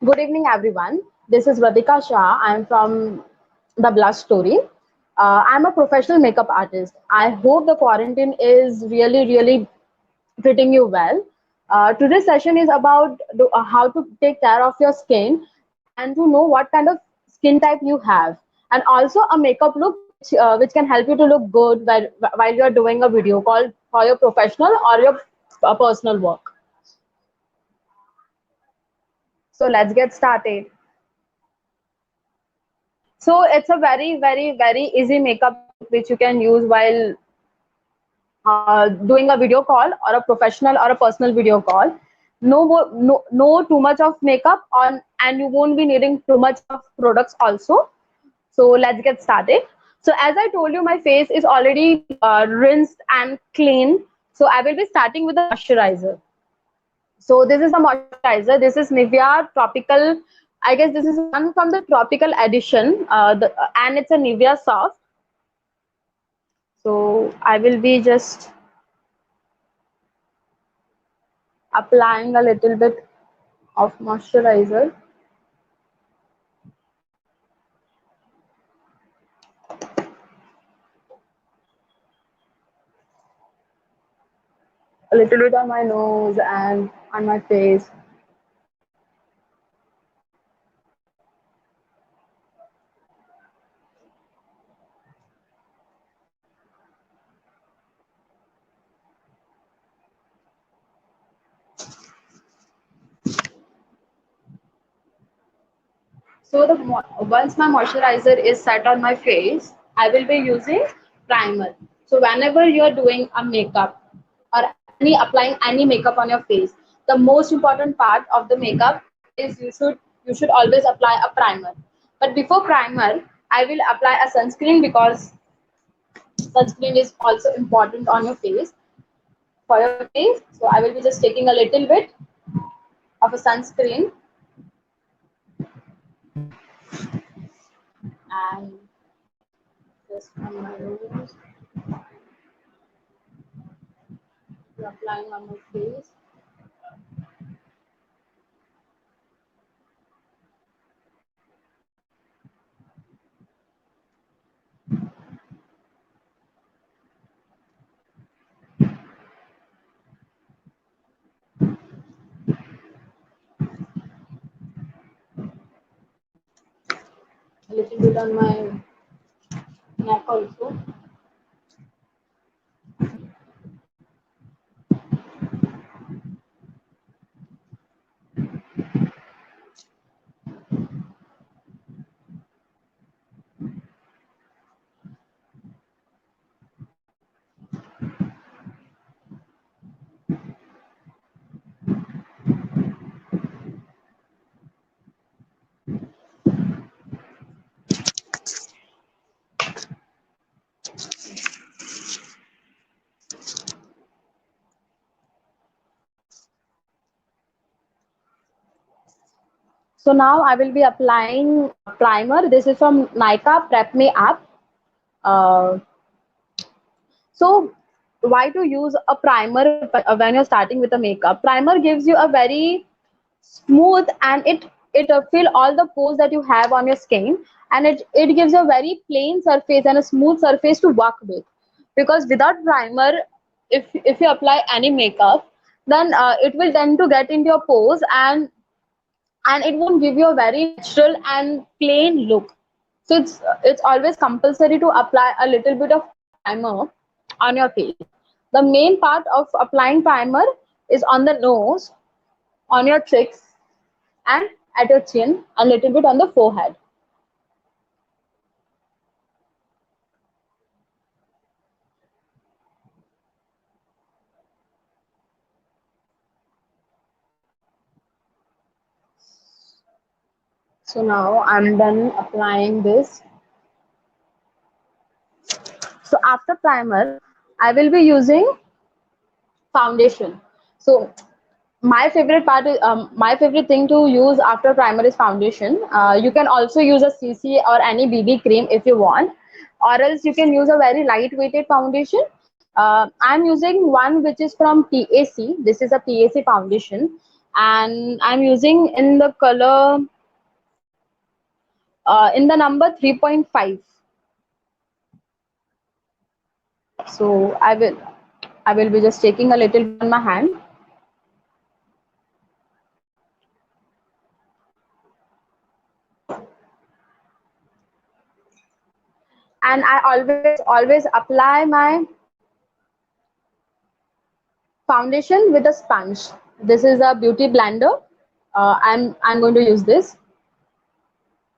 Good evening, everyone. This is Radhika Shah. I'm from The Blush Story. I'm a professional makeup artist. I hope the quarantine is really treating you well. Today's session is about how to take care of your skin and to know what kind of skin type you have, and also a makeup look which can help you to look good while you're doing a video call for your professional or your personal work. So let's get started. So it's a very easy makeup look which you can use while doing a video call or a professional or a personal video call. No too much of makeup on, and you won't be needing too much of products also. So let's get started. So as I told you, my face is already rinsed and clean. So I will be starting with the moisturizer. So this is the moisturizer. This is Nivea Tropical. I guess this is one from the Tropical edition, and it's a Nivea Soft. So I will be just applying a little bit of moisturizer. A little bit on my nose and on my face. So once my moisturizer is set on my face, I will be using primer. So whenever you are doing a makeup or applying any makeup on your face, the most important part of the makeup is you should always apply a primer. But before primer, I will apply a sunscreen because sunscreen is also important on your face for your face. So I will be just taking a little bit of a sunscreen and just on my nose, applying on my face. A little bit on my neck also. So now I will be applying primer. This is from Nykaa Prep Me app. Uh, so why to use a primer when you're starting with a makeup? Primer gives you a very smooth, and it fill all the pores that you have on your skin, and it gives you a very plain surface and a smooth surface to work with. Because without primer, if you apply any makeup, then it will tend to get into your pores, and it won't give you a very natural and plain look. So it's always compulsory to apply a little bit of primer on your face. The main part of applying primer is on the nose, on your cheeks, and at your chin, a little bit on the forehead. So now I'm done applying this. So after primer, I will be using foundation. So my favorite thing to use after primer is foundation. You can also use a CC or any BB cream if you want, or else you can use a very lightweighted foundation. I'm using one which is from PAC. This is a PAC foundation. and I'm using in the color in the number 3.5. So I will be just taking a little bit on my hand, and I always apply my foundation with a sponge. This is a beauty blender. I'm going to use this.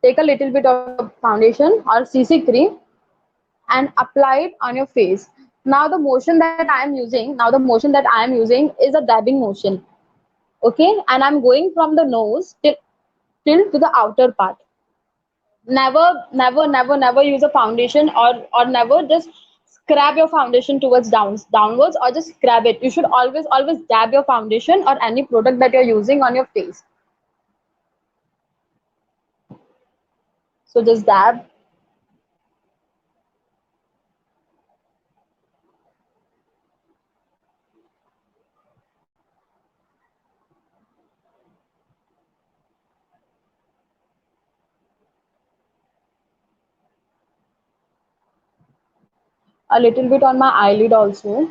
Take a little bit of foundation or CC cream and apply it on your face. Now the motion that I am using is a dabbing motion. Okay, and I'm going from the nose till to the outer part. Never use a foundation, or never just scrap your foundation towards downwards, or just scrap it. You should always dab your foundation or any product that you're using on your face. So just dab a little bit on my eyelid also.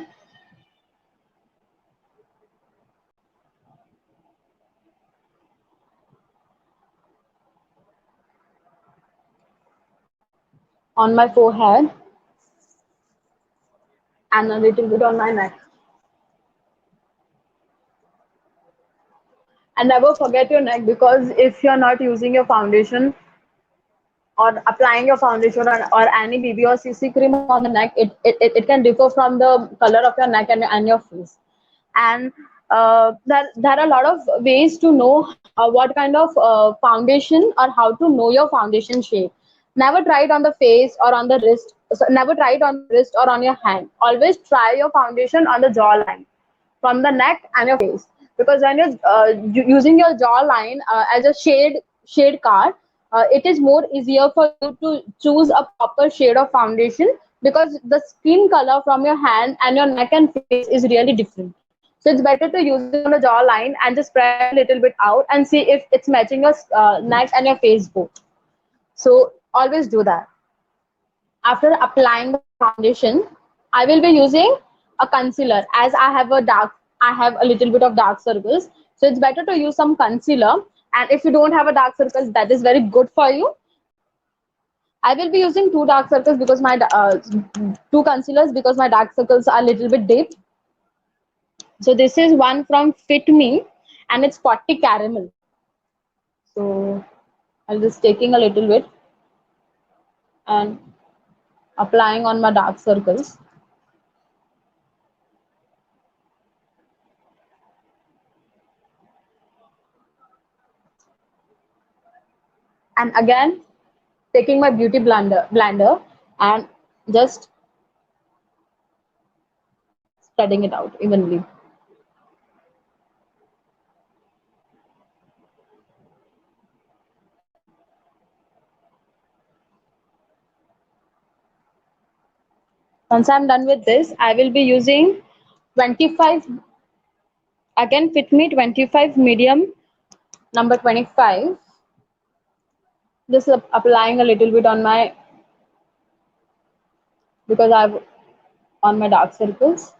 On my forehead and a little bit on my neck. And never forget your neck, because if you're not using your foundation or applying your foundation or any BB or CC cream on the neck, it can differ from the color of your neck and your face. And there are a lot of ways to know what kind of foundation, or how to know your foundation shade. Never try it on the face or on the wrist. So never try it on the wrist or on your hand. Always try your foundation on the jawline, from the neck and your face, because when you're using your jawline as a shade card, it is more easier for you to choose a proper shade of foundation, because the skin color from your hand and your neck and face is really different. So it's better to use it on the jawline and just spread a little bit out and see if it's matching your neck and your face both. So always do that. After applying the foundation, I will be using a concealer, as I have a little bit of dark circles. So it's better to use some concealer. And if you don't have a dark circles, that is very good for you. I will be using two dark circles because my two concealers, because my dark circles are a little bit deep. So this is one from Fit Me, and it's 40 caramel. So I'll just taking a little bit and applying on my dark circles. And again, taking my beauty blender and just spreading it out evenly. Once I'm done with this, I will be using 25, again Fit Me 25 medium, number 25. Just applying a little bit on my, because I've on my dark circles,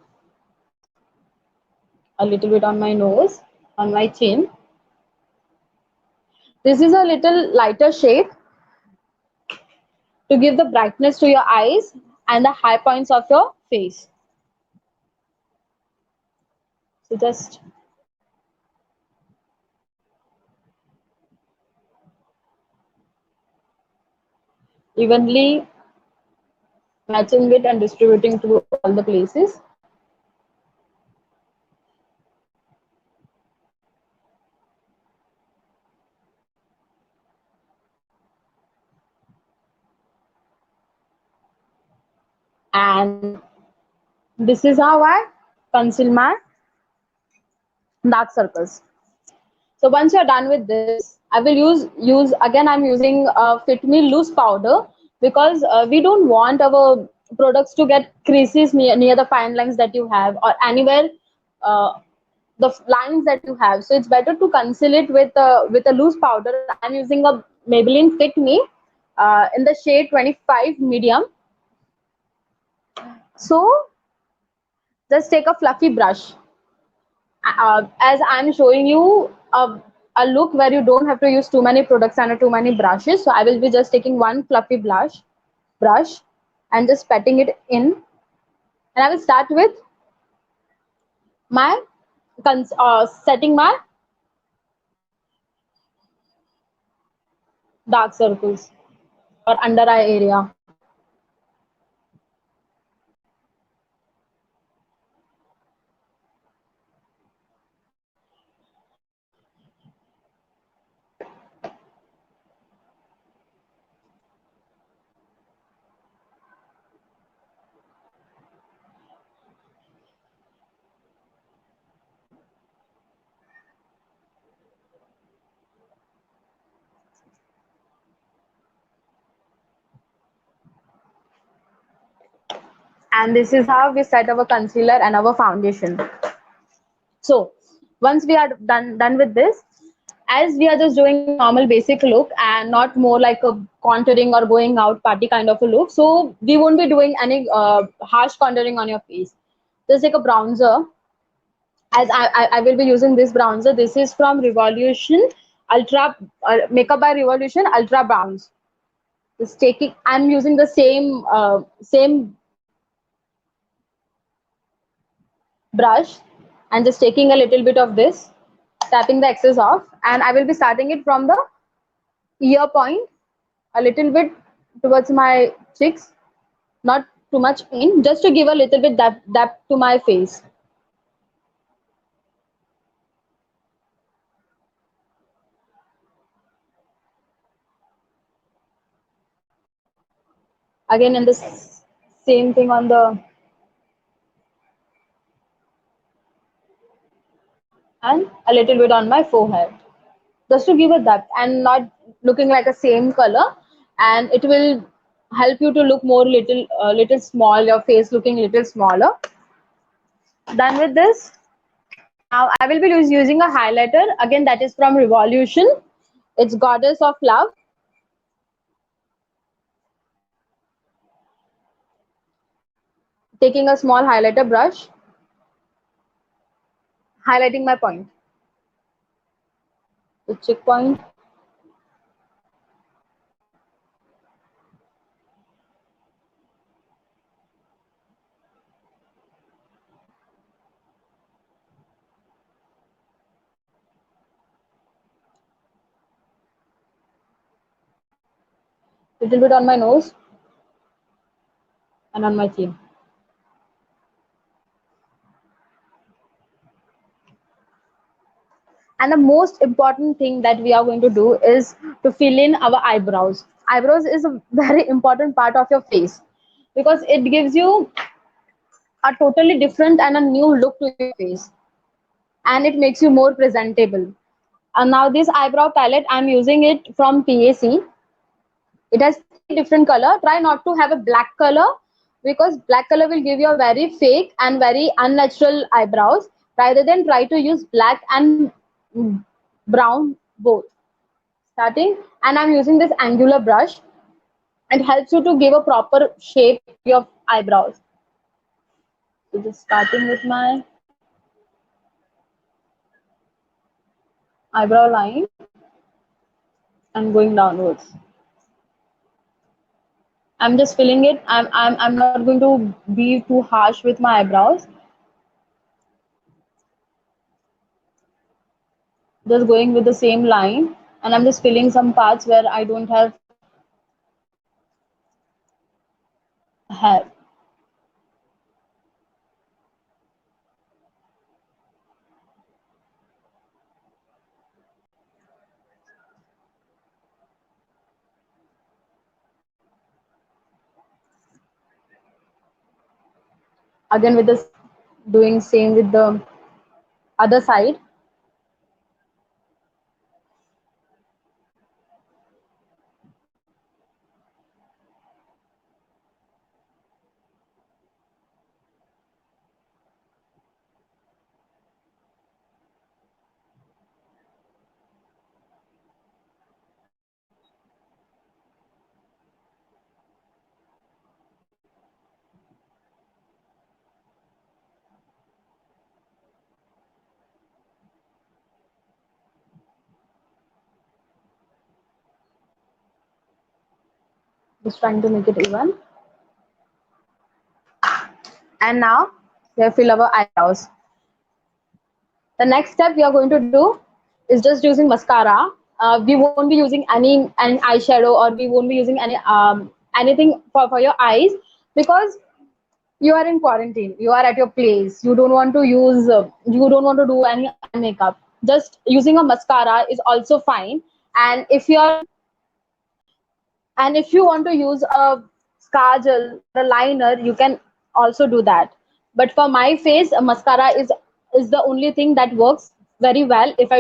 a little bit on my nose, on my chin. This is a little lighter shade to give the brightness to your eyes and the high points of your face. So just evenly matching it and distributing to all the places. And this is how I conceal my dark circles. So once you're done with this, I will use again. I'm using Fit Me loose powder, because we don't want our products to get creases near the fine lines that you have, or anywhere uh, lines that you have. So it's better to conceal it with a loose powder. I'm using a Maybelline Fit Me in the shade 25 medium. So just take a fluffy brush. As I'm showing you a look where you don't have to use too many products and too many brushes. So I will be just taking one fluffy brush and just patting it in. And I will start with my setting my dark circles or under eye area. And this is how we set our concealer and our foundation. So once we are done with this, as we are just doing a normal basic look and not more like a contouring or going out party kind of a look, so we won't be doing any harsh contouring on your face. Just take a bronzer. As I will be using this bronzer. This is from Revolution Ultra Makeup by Revolution Ultra Bronze. Just taking, I'm using the same brush and just taking a little bit of this, tapping the excess off, and I will be starting it from the ear point a little bit towards my cheeks, not too much in, just to give a little bit depth to my face. Again, in this same thing on the and a little bit on my forehead, just to give a depth and not looking like a same color, and it will help you to look more little small, your face looking little smaller. Done with this. Now I will be using a highlighter again, that is from Revolution. It's Goddess of Love. Taking a small highlighter brush, highlighting my point, the cheek point. Little bit on my nose and on my chin. And the most important thing that we are going to do is to fill in our eyebrows. Eyebrows is a very important part of your face because it gives you a totally different and a new look to your face, and it makes you more presentable. And now this eyebrow palette, I'm using it from PAC. It has three different color. Try not to have a black color because black color will give you a very fake and very unnatural eyebrows. Rather than try to use black and brown both. Starting, and I'm using this angular brush. It helps you to give a proper shape to your eyebrows. So just starting with my eyebrow line and going downwards. I'm just filling it. I'm not going to be too harsh with my eyebrows. Just going with the same line, and I'm just filling some parts where I don't have hair. Again with this, doing same with the other side. Just trying to make it even. And now we have fill our eyebrows. The next step we are going to do is just using mascara. We won't be using any eyeshadow, or we won't be using anything for your eyes, because you are in quarantine, you are at your place, you don't want to use you don't want to do any eye makeup. Just using a mascara is also fine. And if you want to use a kajal or a liner, you can also do that. But for my face, a mascara is the only thing that works very well if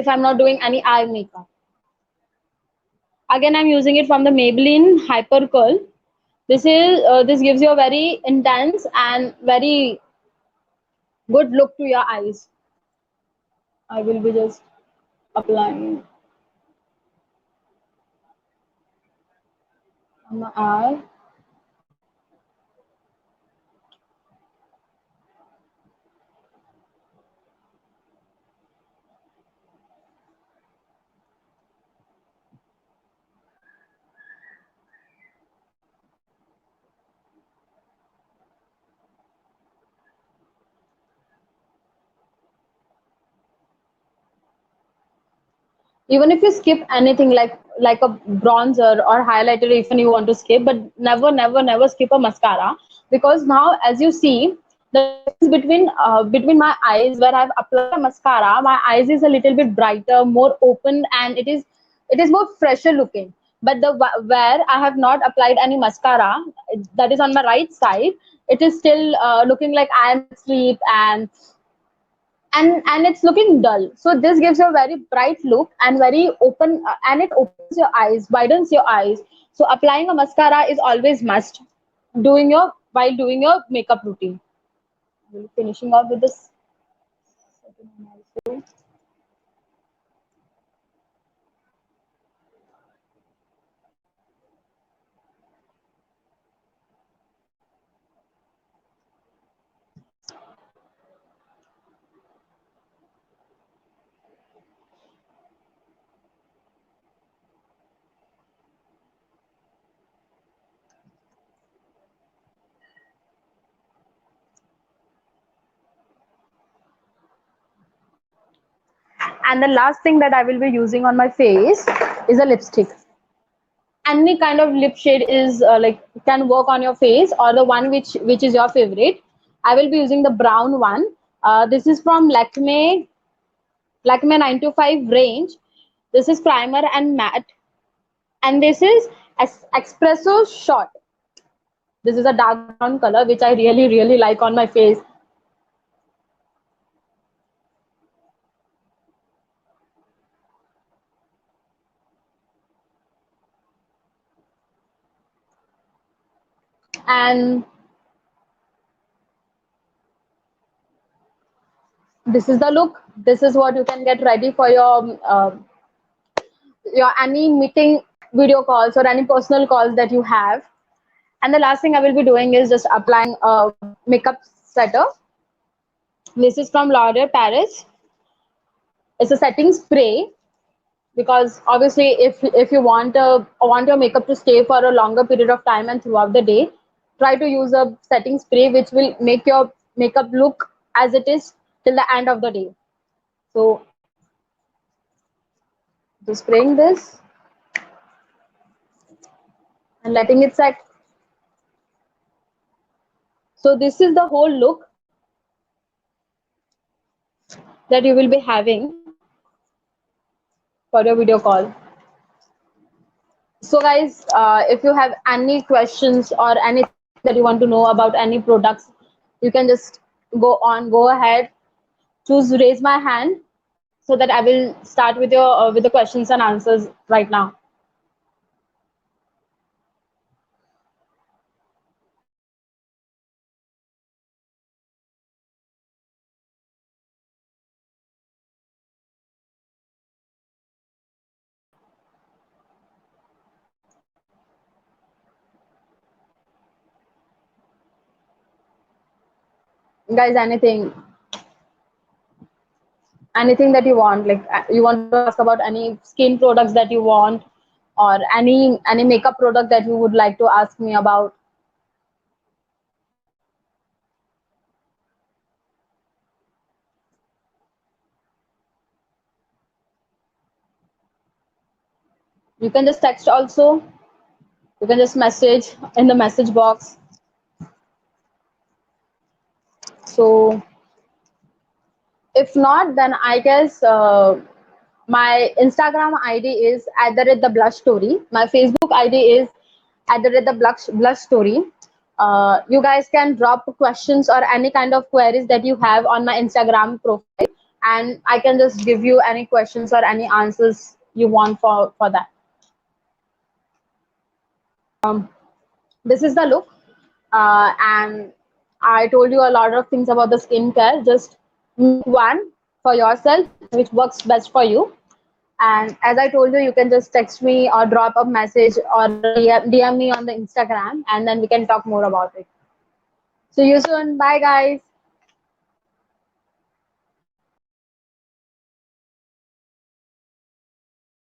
I'm not doing any eye makeup. Again, I'm using it from the Maybelline Hyper Curl. This gives you a very intense and very good look to your eyes. I will be just applying on my eye. Even if you skip anything like a bronzer or highlighter, even you want to skip, but never skip a mascara, because now, as you see, the difference between my eyes, where I've applied a mascara, my eyes is a little bit brighter, more open, and it is more fresher looking. But the where I have not applied any mascara, that is on my right side, it is still looking like I am asleep, and it's looking dull. So this gives you a very bright look and very open, and it opens your eyes, widens your eyes. So applying a mascara is always must doing your while doing your makeup routine. We'll be finishing off with this. And the last thing that I will be using on my face is a lipstick. Any kind of lip shade is can work on your face, or the one which is your favorite. I will be using the brown one. This is from Lakme 925 range. This is primer and matte, and this is espresso shot. This is a dark brown color which I really like on my face. And this is the look. This is what you can get ready for your any meeting, video calls, or any personal calls that you have. And the last thing I will be doing is just applying a makeup setter. This is from L'Oreal Paris. It's a setting spray, because obviously if you want your makeup to stay for a longer period of time and throughout the day, try to use a setting spray which will make your makeup look as it is till the end of the day. So just spraying this and letting it set. So this is the whole look that you will be having for your video call. So guys, if you have any questions or anything that you want to know about any products, you can just go ahead, choose raise my hand, so that I will start with the questions and answers right now. Guys, anything that you want, like you want to ask about any skin products that you want, or any makeup product that you would like to ask me about. You can just text also. You can just message in the message box. So if not, then I guess my Instagram ID is @ the blush story. My Facebook ID is @ the blush story. You guys can drop questions or any kind of queries that you have on my Instagram profile, and I can just give you any questions or any answers you want for that. This is the look, and I told you a lot of things about the skincare. Just make one for yourself which works best for you. And as I told you, you can just text me or drop a message or DM me on the Instagram, and then we can talk more about it. See you soon. Bye, guys.